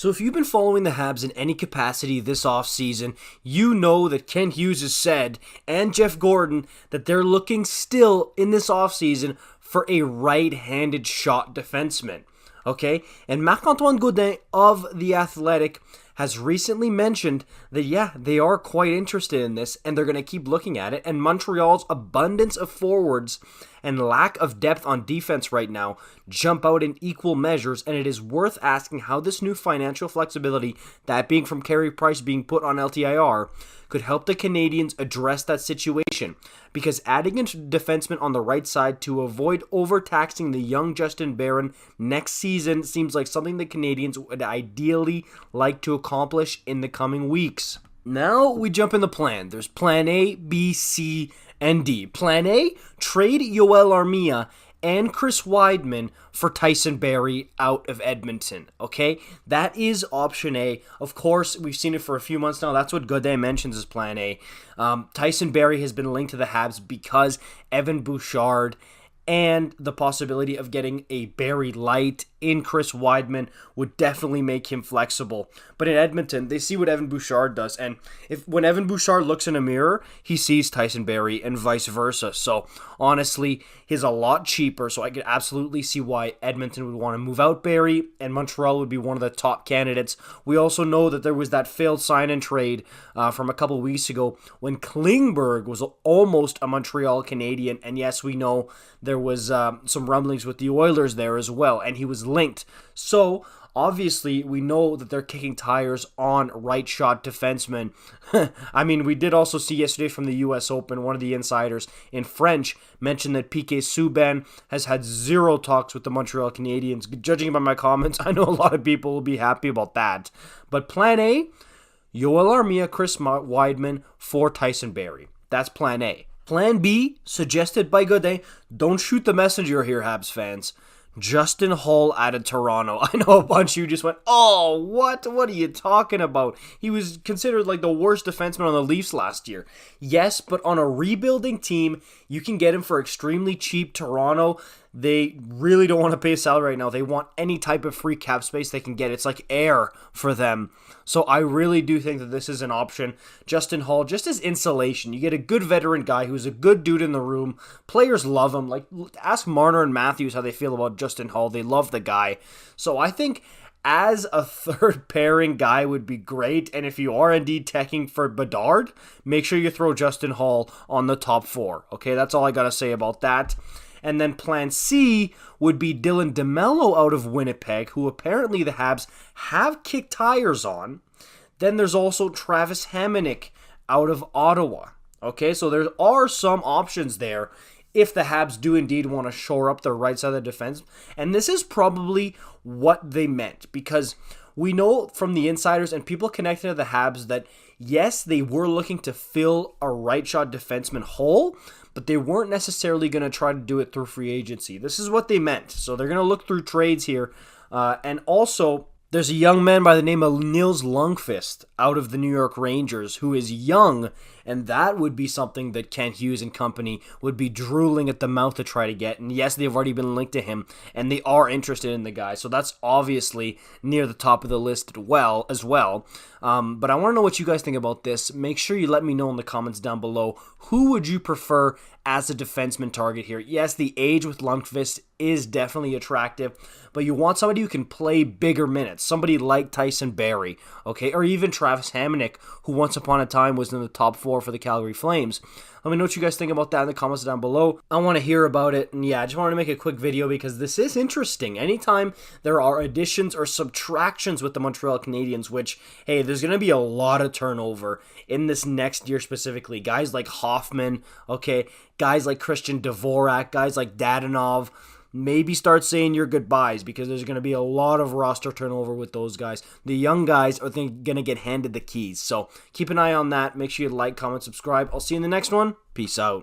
So if you've been following the Habs in any capacity this offseason, you know that Kent Hughes has said, and Jeff Gordon, that they're looking still in this offseason for a right-handed shot defenseman. Okay? And Marc-Antoine Gaudin of The Athletic has recently mentioned that, yeah, they are quite interested in this, and they're going to keep looking at it. And Montreal's abundance of forwards and lack of depth on defense right now jump out in equal measures, and it is worth asking how this new financial flexibility, that being from Carey Price being put on LTIR, could help the Canadiens address that situation. Because adding a defenseman on the right side to avoid overtaxing the young Justin Barron next season seems like something the Canadiens would ideally like to accomplish in the coming weeks. Now we jump in the plan. There's plan A, B, C, and D. Plan A, trade Yoel Armia and Chris Weidman for Tyson Barrie out of Edmonton, okay? That is option A. Of course, we've seen it for a few months now. That's what Gaudin mentions as plan A. Tyson Barrie has been linked to the Habs because Evan Bouchard and the possibility of getting a Barrie light in Chris Weidman would definitely make him flexible. But in Edmonton, they see what Evan Bouchard does, and when Evan Bouchard looks in a mirror, he sees Tyson Barrie and vice versa. So honestly, he's a lot cheaper, so I could absolutely see why Edmonton would want to move out Barrie, and Montreal would be one of the top candidates. We also know that there was that failed sign-and trade from a couple weeks ago when Klingberg was almost a Montreal Canadien, and yes, we know there was some rumblings with the Oilers there as well, and he was linked. So obviously, we know that they're kicking tires on right shot defensemen. I mean, we did also see yesterday from the U.S. Open, one of the insiders in French mentioned that Piqué Subban has had zero talks with the Montreal Canadiens. Judging by my comments, I know a lot of people will be happy about that. But plan A, Yoel Armia, Chris Weidman for Tyson Barrie. That's plan A. Plan B, suggested by Gaudin, don't shoot the messenger here, Habs fans. Justin Holl out of Toronto. I know a bunch of you just went, oh, what? What are you talking about? He was considered like the worst defenseman on the Leafs last year. Yes, but on a rebuilding team, you can get him for extremely cheap. Toronto, they really don't want to pay a salary right now. They want any type of free cap space they can get. It's like air for them. So I really do think that this is an option. Justin Holl, just as insulation. You get a good veteran guy who's a good dude in the room. Players love him. Like, ask Marner and Matthews how they feel about Justin Holl. They love the guy. So I think as a third pairing guy would be great. And if you are indeed teching for Bedard, make sure you throw Justin Holl on the top four. Okay, that's all I got to say about that. And then plan C would be Dylan DeMello out of Winnipeg, who apparently the Habs have kicked tires on. Then there's also Travis Hamonic out of Ottawa. Okay, so there are some options there if the Habs do indeed want to shore up the right side of the defense. And this is probably what they meant, because we know from the insiders and people connected to the Habs that, yes, they were looking to fill a right shot defenseman hole, but they weren't necessarily going to try to do it through free agency. This is what they meant. So they're going to look through trades here. And also, there's a young man by the name of Nils Lundqvist out of the New York Rangers who is young, and that would be something that Kent Hughes and company would be drooling at the mouth to try to get. And yes, they've already been linked to him, and they are interested in the guy. So that's obviously near the top of the list as well. But I want to know what you guys think about this. Make sure you let me know in the comments down below. Who would you prefer as a defenseman target here? Yes, the age with Lundqvist is definitely attractive, but you want somebody who can play bigger minutes. Somebody like Tyson Barrie, okay? Or even Travis Hamonic, who once upon a time was in the top four for the Calgary Flames. Let me know what you guys think about that in the comments down below. I want to hear about it. And yeah, I just wanted to make a quick video because this is interesting. Anytime there are additions or subtractions with the Montreal Canadiens, which, hey, there's going to be a lot of turnover in this next year specifically. Guys like Hoffman, okay, guys like Christian Dvorak, guys like Dadonov, maybe start saying your goodbyes because there's going to be a lot of roster turnover with those guys. The young guys are going to get handed the keys. So keep an eye on that. Make sure you like, comment, subscribe. I'll see you in the next one. Peace out.